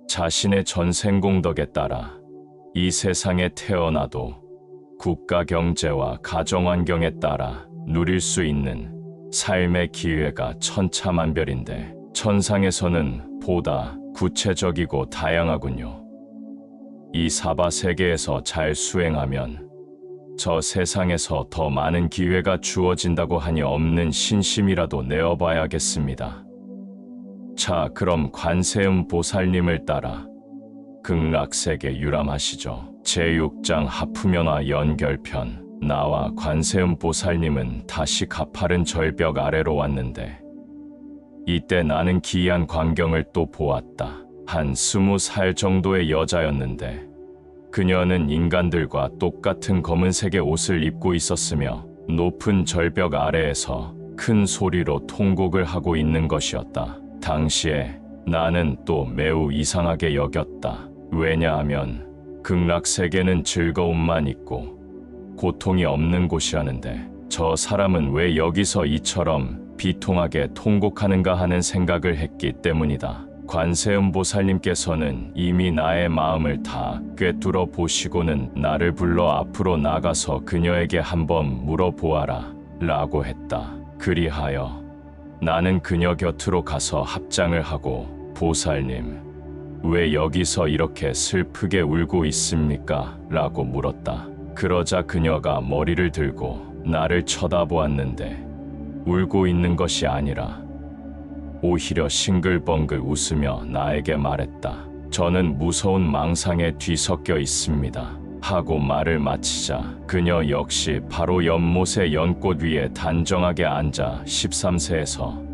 자신의 전생공덕에 따라 이 세상에 태어나도 국가 경제와 가정 환경에 따라 누릴 수 있는 삶의 기회가 천차만별인데 천상에서는 보다 구체적이고 다양하군요. 이 사바 세계에서 잘 수행하면 저 세상에서 더 많은 기회가 주어진다고 하니 없는 신심이라도 내어봐야겠습니다. 자, 그럼 관세음 보살님을 따라 극락세계 유람하시죠. 제6장 하프면화 연결편. 나와 관세음 보살님은 다시 가파른 절벽 아래로 왔는데 이때 나는 기이한 광경을 또 보았다. 한 20살 정도의 여자였는데 그녀는 인간들과 똑같은 검은색의 옷을 입고 있었으며 높은 절벽 아래에서 큰 소리로 통곡을 하고 있는 것이었다. 당시에 나는 또 매우 이상하게 여겼다. 왜냐하면 극락세계는 즐거움만 있고 고통이 없는 곳이라는데 저 사람은 왜 여기서 이처럼 비통하게 통곡하는가 하는 생각을 했기 때문이다. 관세음 보살님께서는 이미 나의 마음을 다 꿰뚫어 보시고는 나를 불러 앞으로 나가서 그녀에게 한번 물어보아라 라고 했다. 그리하여 나는 그녀 곁으로 가서 합장을 하고 보살님, 왜 여기서 이렇게 슬프게 울고 있습니까? 라고 물었다. 그러자 그녀가 머리를 들고 나를 쳐다보았는데 울고 있는 것이 아니라 오히려 싱글벙글 웃으며 나에게 말했다. 저는 무서운 망상에 뒤섞여 있습니다. 하고 말을 마치자 그녀 역시 바로 연못의 연꽃 위에 단정하게 앉아 13세에서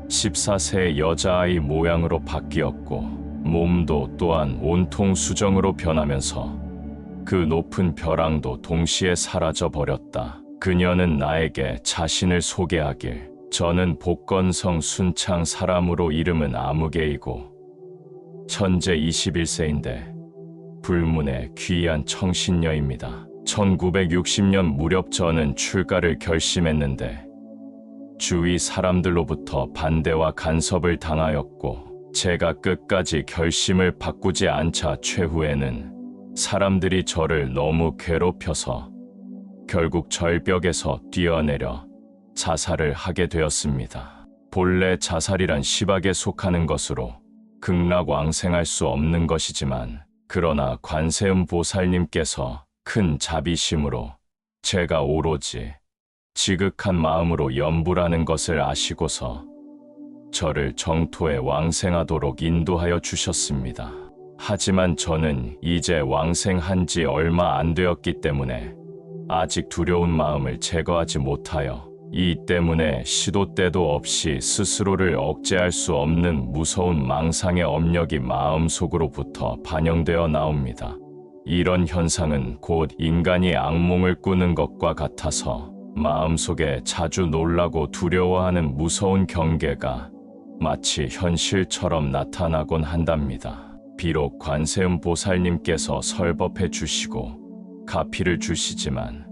14세의 여자아이 모양으로 바뀌었고 몸도 또한 온통 수정으로 변하면서 그 높은 벼랑도 동시에 사라져 버렸다. 그녀는 나에게 자신을 소개하길 저는 복건성 순창 사람으로 이름은 아무개이고 현재 21세인데 불문의 귀한 청신녀입니다. 1960년 무렵 저는 출가를 결심했는데 주위 사람들로부터 반대와 간섭을 당하였고 제가 끝까지 결심을 바꾸지 않자 최후에는 사람들이 저를 너무 괴롭혀서 결국 절벽에서 뛰어내려 자살을 하게 되었습니다. 본래 자살이란 시박에 속하는 것으로 극락왕생할 수 없는 것이지만 그러나 관세음 보살님께서 큰 자비심으로 제가 오로지 지극한 마음으로 염불하는 것을 아시고서 저를 정토에 왕생하도록 인도하여 주셨습니다. 하지만 저는 이제 왕생한 지 얼마 안 되었기 때문에 아직 두려운 마음을 제거하지 못하여 이 때문에 시도 때도 없이 스스로를 억제할 수 없는 무서운 망상의 업력이 마음속으로부터 반영되어 나옵니다. 이런 현상은 곧 인간이 악몽을 꾸는 것과 같아서 마음속에 자주 놀라고 두려워하는 무서운 경계가 마치 현실처럼 나타나곤 한답니다. 비록 관세음 보살님께서 설법해 주시고 가피를 주시지만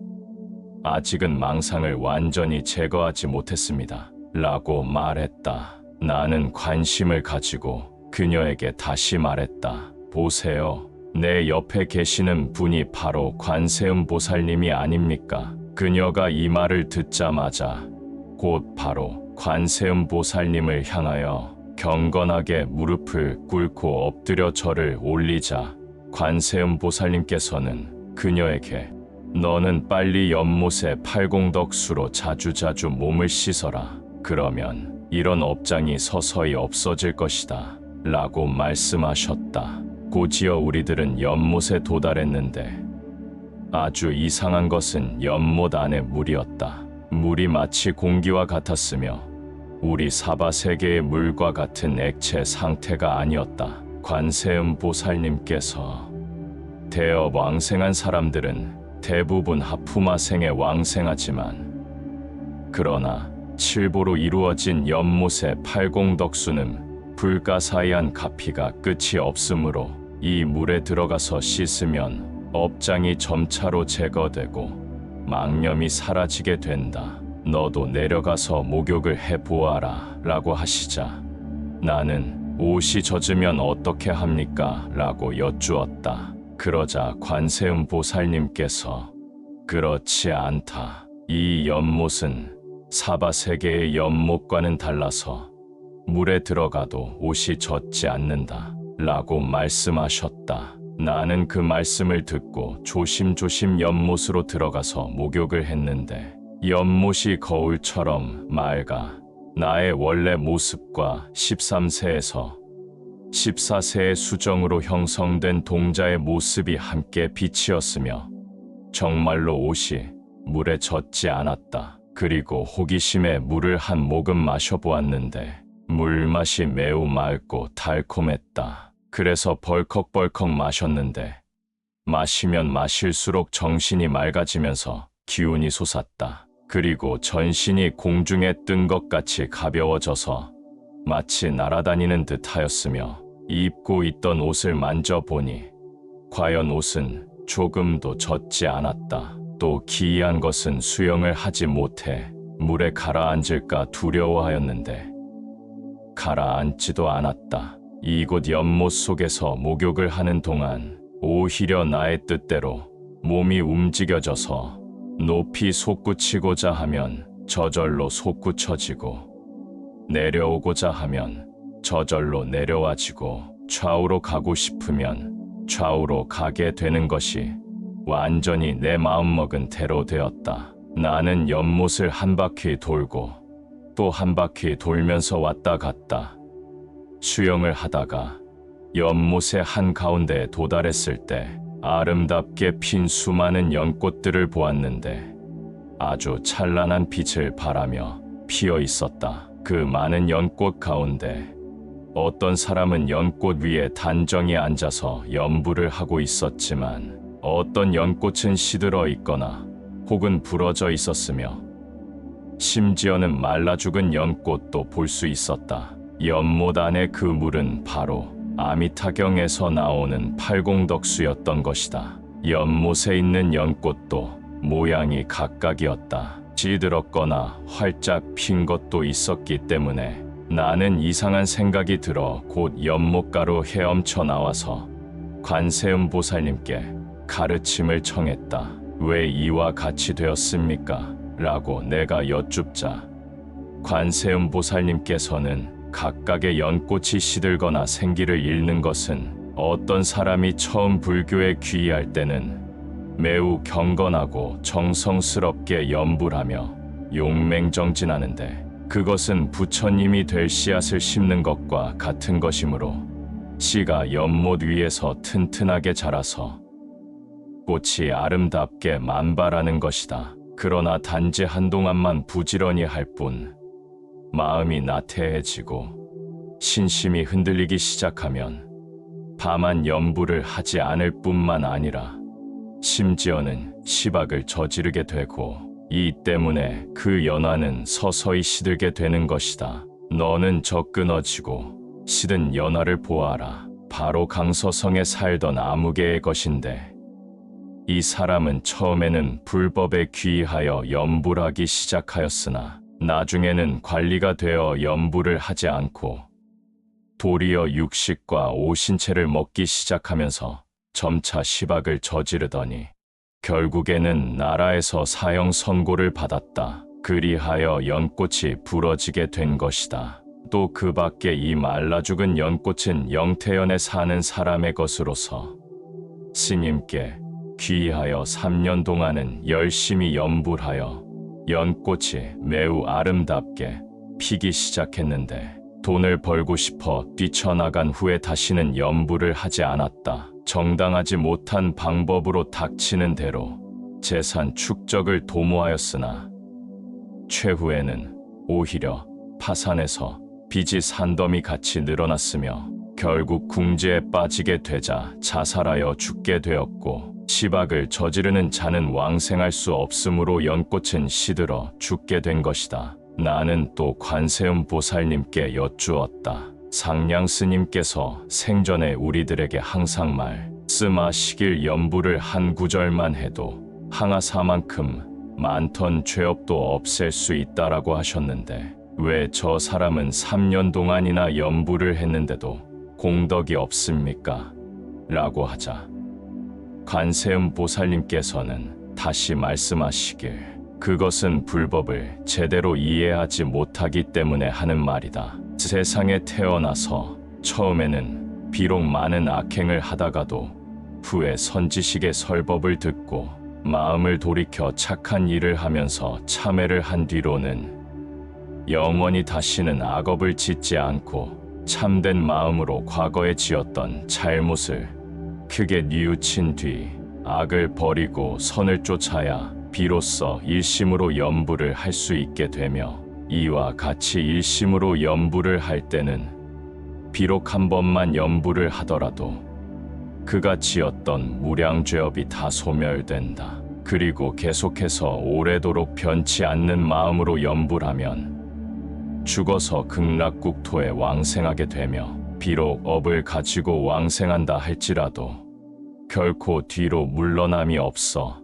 아직은 망상을 완전히 제거하지 못했습니다. 라고 말했다. 나는 관심을 가지고 그녀에게 다시 말했다. 보세요. 내 옆에 계시는 분이 바로 관세음 보살님이 아닙니까? 그녀가 이 말을 듣자마자 곧 바로 관세음 보살님을 향하여 경건하게 무릎을 꿇고 엎드려 절을 올리자 관세음 보살님께서는 그녀에게 너는 빨리 연못의 팔공덕수로 자주자주 몸을 씻어라. 그러면 이런 업장이 서서히 없어질 것이다. 라고 말씀하셨다. 곧이어 우리들은 연못에 도달했는데 아주 이상한 것은 연못 안의 물이었다. 물이 마치 공기와 같았으며 우리 사바 세계의 물과 같은 액체 상태가 아니었다. 관세음 보살님께서 대업 왕생한 사람들은 대부분 하푸마생에 왕생하지만 그러나 칠보로 이루어진 연못의 팔공덕수는 불가사의한 가피가 끝이 없으므로 이 물에 들어가서 씻으면 업장이 점차로 제거되고 망념이 사라지게 된다. 너도 내려가서 목욕을 해보아라 라고 하시자 나는 옷이 젖으면 어떻게 합니까? 라고 여쭈었다. 그러자 관세음 보살님께서 그렇지 않다. 이 연못은 사바세계의 연못과는 달라서 물에 들어가도 옷이 젖지 않는다. 라고 말씀하셨다. 나는 그 말씀을 듣고 조심조심 연못으로 들어가서 목욕을 했는데 연못이 거울처럼 맑아 나의 원래 모습과 13세에서 14세의 수정으로 형성된 동자의 모습이 함께 비치었으며 정말로 옷이 물에 젖지 않았다. 그리고 호기심에 물을 한 모금 마셔보았는데 물맛이 매우 맑고 달콤했다. 그래서 벌컥벌컥 마셨는데 마시면 마실수록 정신이 맑아지면서 기운이 솟았다. 그리고 전신이 공중에 뜬 것 같이 가벼워져서 마치 날아다니는 듯 하였으며 입고 있던 옷을 만져보니 과연 옷은 조금도 젖지 않았다. 또 기이한 것은 수영을 하지 못해 물에 가라앉을까 두려워하였는데 가라앉지도 않았다. 이곳 연못 속에서 목욕을 하는 동안 오히려 나의 뜻대로 몸이 움직여져서 높이 솟구치고자 하면 저절로 솟구쳐지고 내려오고자 하면 저절로 내려와지고 좌우로 가고 싶으면 좌우로 가게 되는 것이 완전히 내 마음먹은 대로 되었다. 나는 연못을 한 바퀴 돌고 또 한 바퀴 돌면서 왔다 갔다. 수영을 하다가 연못의 한가운데에 도달했을 때 아름답게 핀 수많은 연꽃들을 보았는데 아주 찬란한 빛을 발하며 피어 있었다. 그 많은 연꽃 가운데 어떤 사람은 연꽃 위에 단정히 앉아서 연부를 하고 있었지만 어떤 연꽃은 시들어 있거나 혹은 부러져 있었으며 심지어는 말라 죽은 연꽃도 볼 수 있었다. 연못 안의 그 물은 바로 아미타경에서 나오는 팔공덕수였던 것이다. 연못에 있는 연꽃도 모양이 각각이었다. 지들었거나 활짝 핀 것도 있었기 때문에 나는 이상한 생각이 들어 곧 연못가로 헤엄쳐 나와서 관세음 보살님께 가르침을 청했다. 왜 이와 같이 되었습니까? 라고 내가 여쭙자 관세음 보살님께서는 각각의 연꽃이 시들거나 생기를 잃는 것은 어떤 사람이 처음 불교에 귀의할 때는 매우 경건하고 정성스럽게 연불하며 용맹정진하는데 그것은 부처님이 될 씨앗을 심는 것과 같은 것이므로 씨가 연못 위에서 튼튼하게 자라서 꽃이 아름답게 만발하는 것이다. 그러나 단지 한동안만 부지런히 할 뿐 마음이 나태해지고 신심이 흔들리기 시작하면 다만 연부를 하지 않을 뿐만 아니라 심지어는 시박을 저지르게 되고 이 때문에 그 연화는 서서히 시들게 되는 것이다. 너는 저 끊어지고 시든 연화를 보아라. 바로 강서성에 살던 아무개의 것인데 이 사람은 처음에는 불법에 귀의하여 연불하기 시작하였으나 나중에는 관리가 되어 연불을 하지 않고 도리어 육식과 오신채를 먹기 시작하면서 점차 시박을 저지르더니 결국에는 나라에서 사형 선고를 받았다. 그리하여 연꽃이 부러지게 된 것이다. 또 그 밖에 이 말라 죽은 연꽃은 영태연에 사는 사람의 것으로서 스님께 귀의하여 3년 동안은 열심히 연불하여 연꽃이 매우 아름답게 피기 시작했는데 돈을 벌고 싶어 뛰쳐나간 후에 다시는 연불을 하지 않았다. 정당하지 못한 방법으로 닥치는 대로 재산 축적을 도모하였으나 최후에는 오히려 파산해서 빚이 산더미 같이 늘어났으며 결국 궁지에 빠지게 되자 자살하여 죽게 되었고 시박을 저지르는 자는 왕생할 수 없으므로 연꽃은 시들어 죽게 된 것이다. 나는 또 관세음 보살님께 여쭈었다. 상량 스님께서 생전에 우리들에게 항상 말씀하시길 연부를 한 구절만 해도 항아사만큼 많던 죄업도 없앨 수 있다라고 하셨는데 왜 저 사람은 3년 동안이나 연부를 했는데도 공덕이 없습니까? 라고 하자 관세음 보살님께서는 다시 말씀하시길, 그것은 불법을 제대로 이해하지 못하기 때문에 하는 말이다. 세상에 태어나서 처음에는 비록 많은 악행을 하다가도 후에 선지식의 설법을 듣고 마음을 돌이켜 착한 일을 하면서 참회를 한 뒤로는 영원히 다시는 악업을 짓지 않고 참된 마음으로 과거에 지었던 잘못을 크게 뉘우친 뒤 악을 버리고 선을 쫓아야 비로소 일심으로 연부를 할 수 있게 되며, 이와 같이 일심으로 연부를 할 때는 비록 한 번만 연부를 하더라도 그가 지었던 무량죄업이 다 소멸된다. 그리고 계속해서 오래도록 변치 않는 마음으로 연부하면 죽어서 극락국토에 왕생하게 되며, 비록 업을 가지고 왕생한다 할지라도 결코 뒤로 물러남이 없어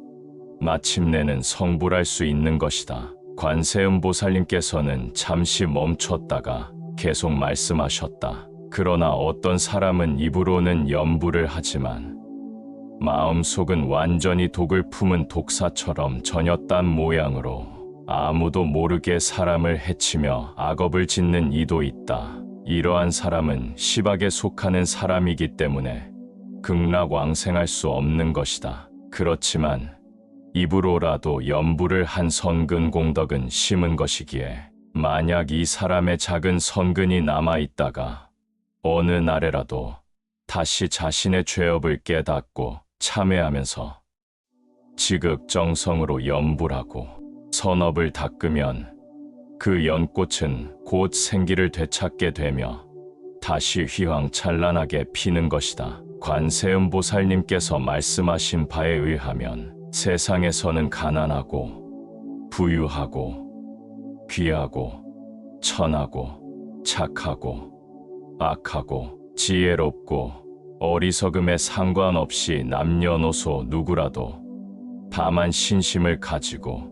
마침내는 성불할 수 있는 것이다. 관세음보살님께서는 잠시 멈췄다가 계속 말씀하셨다. 그러나 어떤 사람은 입으로는 연부를 하지만 마음속은 완전히 독을 품은 독사처럼 전혀 딴 모양으로 아무도 모르게 사람을 해치며 악업을 짓는 이도 있다. 이러한 사람은 시박에 속하는 사람이기 때문에 극락왕생할 수 없는 것이다. 그렇지만 입으로라도 연부를 한 선근 공덕은 심은 것이기에, 만약 이 사람의 작은 선근이 남아있다가 어느 날에라도 다시 자신의 죄업을 깨닫고 참회하면서 지극정성으로 연부하고 선업을 닦으면 그 연꽃은 곧 생기를 되찾게 되며 다시 휘황찬란하게 피는 것이다. 관세음보살님께서 말씀하신 바에 의하면 세상에서는 가난하고 부유하고 귀하고 천하고 착하고 악하고 지혜롭고 어리석음에 상관없이 남녀노소 누구라도 다만 신심을 가지고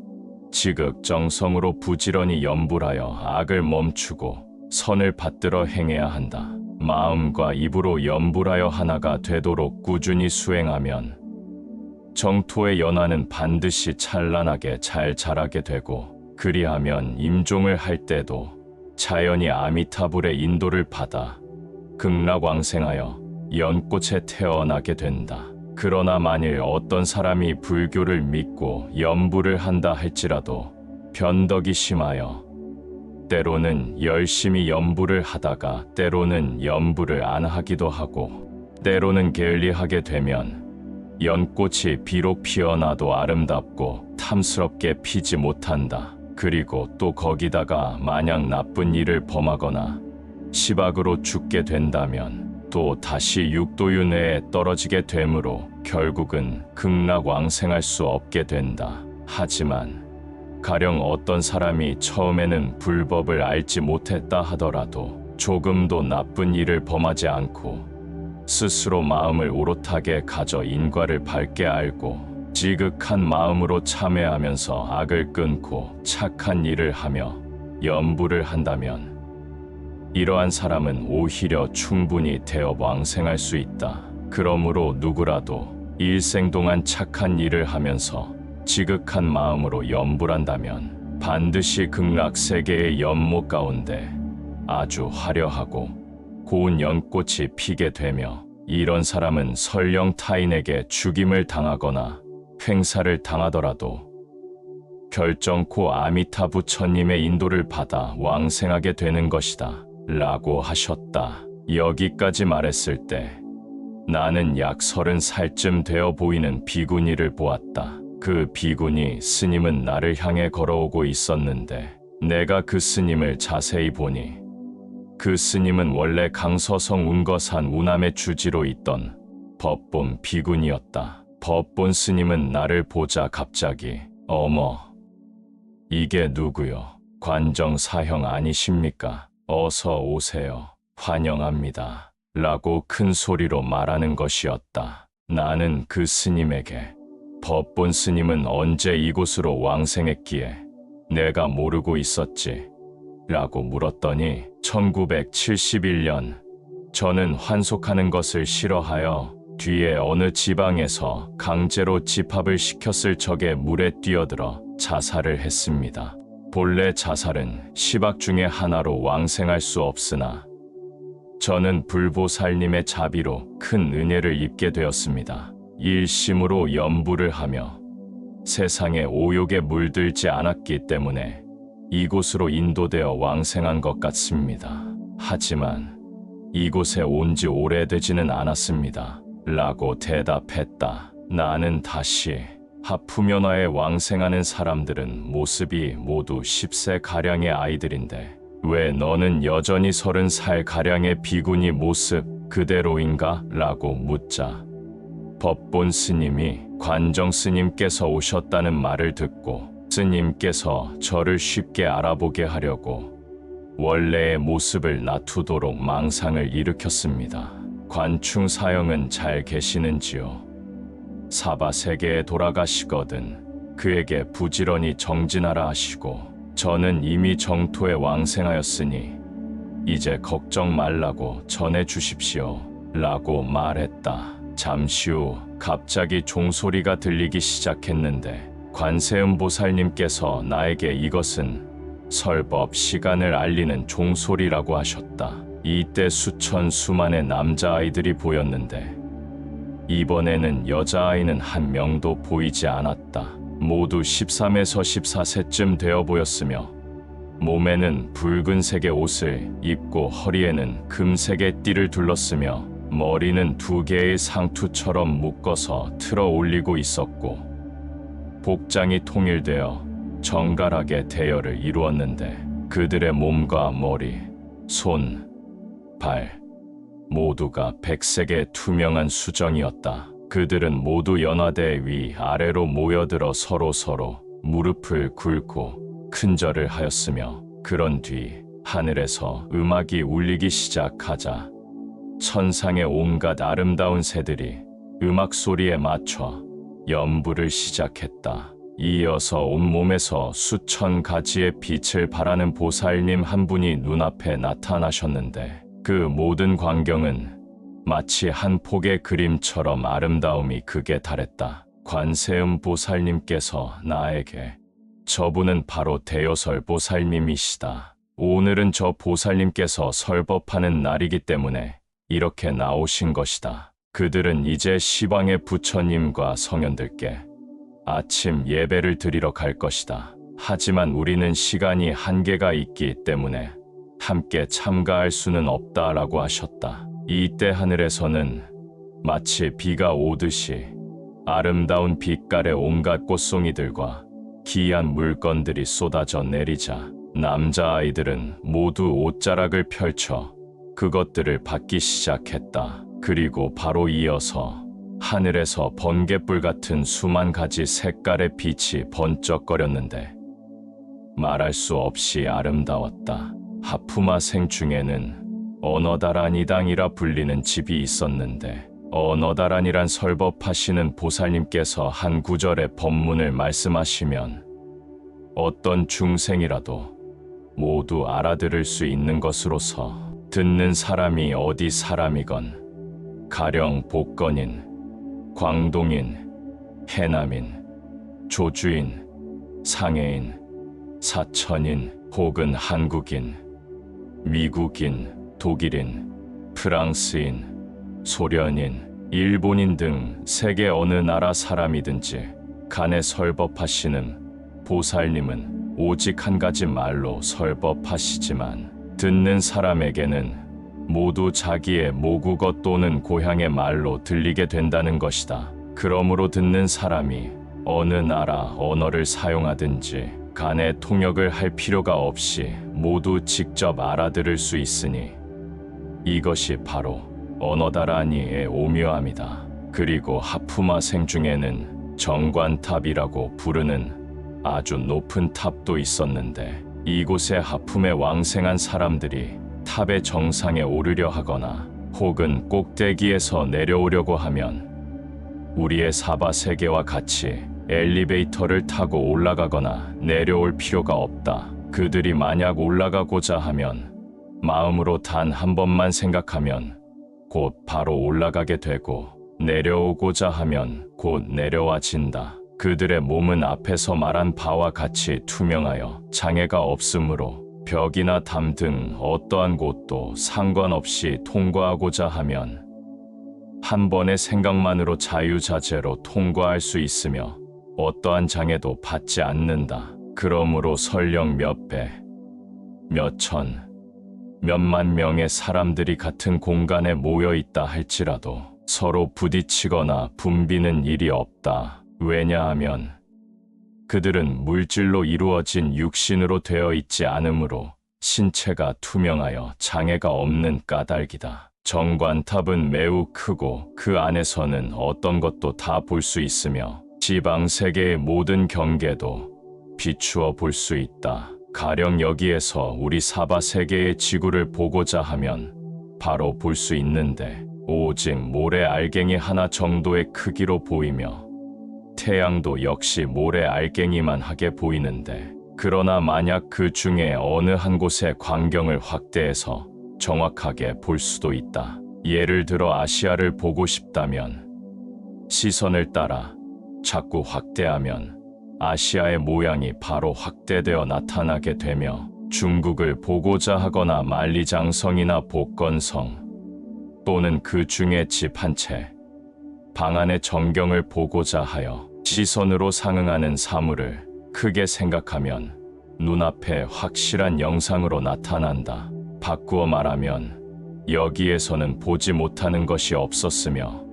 지극정성으로 부지런히 연불하여 악을 멈추고 선을 받들어 행해야 한다. 마음과 입으로 연불하여 하나가 되도록 꾸준히 수행하면 정토의 연화는 반드시 찬란하게 잘 자라게 되고, 그리하면 임종을 할 때도 자연히 아미타불의 인도를 받아 극락왕생하여 연꽃에 태어나게 된다. 그러나 만일 어떤 사람이 불교를 믿고 연부를 한다 할지라도 변덕이 심하여 때로는 열심히 연부를 하다가 때로는 연부를 안 하기도 하고, 때로는 게을리하게 되면 연꽃이 비록 피어나도 아름답고 탐스럽게 피지 못한다. 그리고 또 거기다가 만약 나쁜 일을 범하거나 시박으로 죽게 된다면 또 다시 육도윤회에 떨어지게 되므로 결국은 극락왕생할 수 없게 된다. 하지만 가령 어떤 사람이 처음에는 불법을 알지 못했다 하더라도 조금도 나쁜 일을 범하지 않고 스스로 마음을 오롯하게 가져 인과를 밝게 알고 지극한 마음으로 참회하면서 악을 끊고 착한 일을 하며 연부를 한다면 이러한 사람은 오히려 충분히 대업 왕생할 수 있다. 그러므로 누구라도 일생 동안 착한 일을 하면서 지극한 마음으로 연불한다면 반드시 극락 세계의 연못 가운데 아주 화려하고 고운 연꽃이 피게 되며, 이런 사람은 설령 타인에게 죽임을 당하거나 횡사를 당하더라도 결정코 아미타 부처님의 인도를 받아 왕생하게 되는 것이다. 라고 하셨다. 여기까지 말했을 때 나는 약 30살쯤 되어 보이는 비구니를 보았다. 그 비구니 스님은 나를 향해 걸어오고 있었는데 내가 그 스님을 자세히 보니 그 스님은 원래 강서성 운거산 우남의 주지로 있던 법본 비구니였다. 법본 스님은 나를 보자 갑자기 어머, 이게 누구요? 관정 사형 아니십니까? 어서 오세요. 환영합니다. 라고 큰 소리로 말하는 것이었다. 나는 그 스님에게 법본 스님은 언제 이곳으로 왕생했기에 내가 모르고 있었지. 라고 물었더니 1971년 저는 환속하는 것을 싫어하여 뒤에 어느 지방에서 강제로 집합을 시켰을 적에 물에 뛰어들어 자살을 했습니다. 본래 자살은 시박 중의 하나로 왕생할 수 없으나 저는 불보살님의 자비로 큰 은혜를 입게 되었습니다. 일심으로 염불을 하며 세상에 오욕에 물들지 않았기 때문에 이곳으로 인도되어 왕생한 것 같습니다. 하지만 이곳에 온 지 오래되지는 않았습니다. 라고 대답했다. 나는 다시 하프면화에 왕생하는 사람들은 모습이 모두 10세가량의 아이들인데 왜 너는 여전히 30살가량의 비구니 모습 그대로인가? 라고 묻자 법본 스님이 관정 스님께서 오셨다는 말을 듣고 스님께서 저를 쉽게 알아보게 하려고 원래의 모습을 놔두도록 망상을 일으켰습니다. 관충 사형은 잘 계시는지요? 사바 세계에 돌아가시거든 그에게 부지런히 정진하라 하시고 저는 이미 정토에 왕생하였으니 이제 걱정 말라고 전해 주십시오 라고 말했다. 잠시 후 갑자기 종소리가 들리기 시작했는데 관세음보살님께서 나에게 이것은 설법 시간을 알리는 종소리라고 하셨다. 이때 수만의 남자아이들이 보였는데 이번에는 여자아이는 한 명도 보이지 않았다. 모두 13에서 14세쯤 되어 보였으며 몸에는 붉은색의 옷을 입고 허리에는 금색의 띠를 둘렀으며 머리는 2개의 상투처럼 묶어서 틀어 올리고 있었고 복장이 통일되어 정갈하게 대여를 이루었는데 그들의 몸과 머리, 손, 발 모두가 백색의 투명한 수정이었다. 그들은 모두 연화대 위 아래로 모여들어 서로 무릎을 꿇고 큰절을 하였으며 그런 뒤 하늘에서 음악이 울리기 시작하자 천상의 온갖 아름다운 새들이 음악 소리에 맞춰 연부를 시작했다. 이어서 온몸에서 수천 가지의 빛을 발하는 보살님 한 분이 눈앞에 나타나셨는데 그 모든 광경은 마치 한 폭의 그림처럼 아름다움이 극에 달했다. 관세음 보살님께서 나에게 저분은 바로 대요설 보살님이시다. 오늘은 저 보살님께서 설법하는 날이기 때문에 이렇게 나오신 것이다. 그들은 이제 시방의 부처님과 성현들께 아침 예배를 드리러 갈 것이다. 하지만 우리는 시간이 한계가 있기 때문에 함께 참가할 수는 없다라고 하셨다. 이때 하늘에서는 마치 비가 오듯이 아름다운 빛깔의 온갖 꽃송이들과 기이한 물건들이 쏟아져 내리자 남자아이들은 모두 옷자락을 펼쳐 그것들을 받기 시작했다. 그리고 바로 이어서 하늘에서 번갯불 같은 수만 가지 색깔의 빛이 번쩍거렸는데 말할 수 없이 아름다웠다. 하프마 생중에는 언어다란이당이라 불리는 집이 있었는데 언어다란이란 설법하시는 보살님께서 한 구절의 법문을 말씀하시면 어떤 중생이라도 모두 알아들을 수 있는 것으로서 듣는 사람이 어디 사람이건 가령 복건인, 광동인, 해남인, 조주인, 상해인, 사천인 혹은 한국인, 미국인, 독일인, 프랑스인, 소련인, 일본인 등 세계 어느 나라 사람이든지 간에 설법하시는 보살님은 오직 한 가지 말로 설법하시지만 듣는 사람에게는 모두 자기의 모국어 또는 고향의 말로 들리게 된다는 것이다. 그러므로 듣는 사람이 어느 나라 언어를 사용하든지 간에 통역을 할 필요가 없이 모두 직접 알아들을 수 있으니 이것이 바로 언어다라니의 오묘함이다. 그리고 하프마 생중에는 정관탑이라고 부르는 아주 높은 탑도 있었는데 이곳에 하품에 왕생한 사람들이 탑의 정상에 오르려 하거나 혹은 꼭대기에서 내려오려고 하면 우리의 사바 세계와 같이 엘리베이터를 타고 올라가거나 내려올 필요가 없다. 그들이 만약 올라가고자 하면 마음으로 단 한 번만 생각하면 곧 바로 올라가게 되고 내려오고자 하면 곧 내려와진다. 그들의 몸은 앞에서 말한 바와 같이 투명하여 장애가 없으므로 벽이나 담 등 어떠한 곳도 상관없이 통과하고자 하면 한 번의 생각만으로 자유자재로 통과할 수 있으며 어떠한 장애도 받지 않는다. 그러므로 설령 몇 배, 몇 천, 몇만 명의 사람들이 같은 공간에 모여 있다 할지라도 서로 부딪히거나 붐비는 일이 없다. 왜냐하면 그들은 물질로 이루어진 육신으로 되어 있지 않으므로 신체가 투명하여 장애가 없는 까닭이다. 정관탑은 매우 크고 그 안에서는 어떤 것도 다 볼 수 있으며 지방 세계의 모든 경계도 비추어 볼 수 있다. 가령 여기에서 우리 사바 세계의 지구를 보고자 하면 바로 볼 수 있는데 오직 모래 알갱이 하나 정도의 크기로 보이며 태양도 역시 모래 알갱이만 하게 보이는데 그러나 만약 그 중에 어느 한 곳의 광경을 확대해서 정확하게 볼 수도 있다. 예를 들어 아시아를 보고 싶다면 시선을 따라 자꾸 확대하면 아시아의 모양이 바로 확대되어 나타나게 되며 중국을 보고자 하거나 만리장성이나 복건성 또는 그 중에 집 한 채, 방 안의 전경을 보고자 하여 시선으로 상응하는 사물을 크게 생각하면 눈앞에 확실한 영상으로 나타난다. 바꾸어 말하면 여기에서는 보지 못하는 것이 없었으며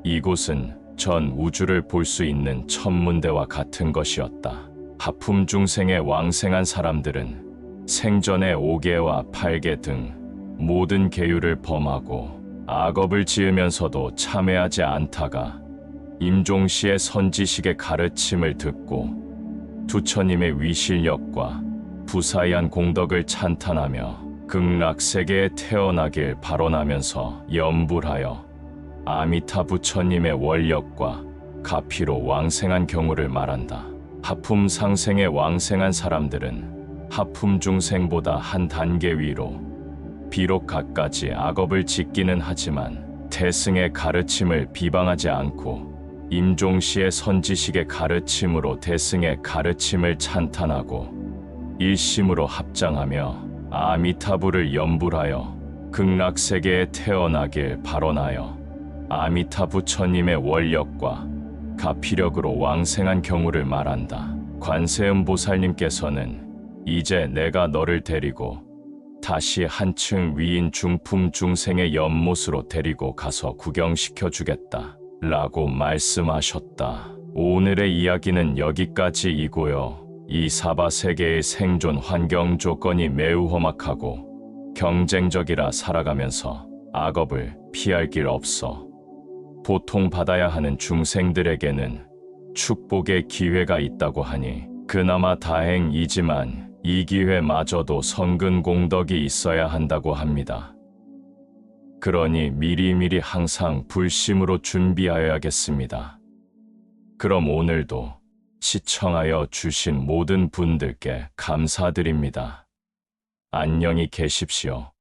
이곳은 전 우주를 볼 수 있는 천문대와 같은 것이었다. 하품 중생의 왕생한 사람들은 생전에 5개와 8개 등 모든 계율을 범하고 악업을 지으면서도 참회하지 않다가 임종시의 선지식의 가르침을 듣고 부처님의 위실력과 부사이한 공덕을 찬탄하며 극락세계에 태어나길 발언하면서 염불하여 아미타 부처님의 원력과 가피로 왕생한 경우를 말한다. 하품 상생에 왕생한 사람들은 하품 중생보다 한 단계 위로 비록 갖가지 악업을 짓기는 하지만 태승의 가르침을 비방하지 않고 임종시의 선지식의 가르침으로 태승의 가르침을 찬탄하고 일심으로 합장하며 아미타부를 염불하여 극락세계에 태어나길 발언하여 아미타 부처님의 원력과 가피력으로 왕생한 경우를 말한다. 관세음 보살님께서는 이제 내가 너를 데리고 다시 한층 위인 중품 중생의 연못으로 데리고 가서 구경시켜 주겠다 라고 말씀하셨다. 오늘의 이야기는 여기까지이고요. 이 사바 세계의 생존 환경 조건이 매우 험악하고 경쟁적이라 살아가면서 악업을 피할 길 없어 보통 받아야 하는 중생들에게는 축복의 기회가 있다고 하니 그나마 다행이지만 이 기회마저도 성근 공덕이 있어야 한다고 합니다. 그러니 미리미리 항상 불심으로 준비하여야겠습니다. 그럼 오늘도 시청하여 주신 모든 분들께 감사드립니다. 안녕히 계십시오.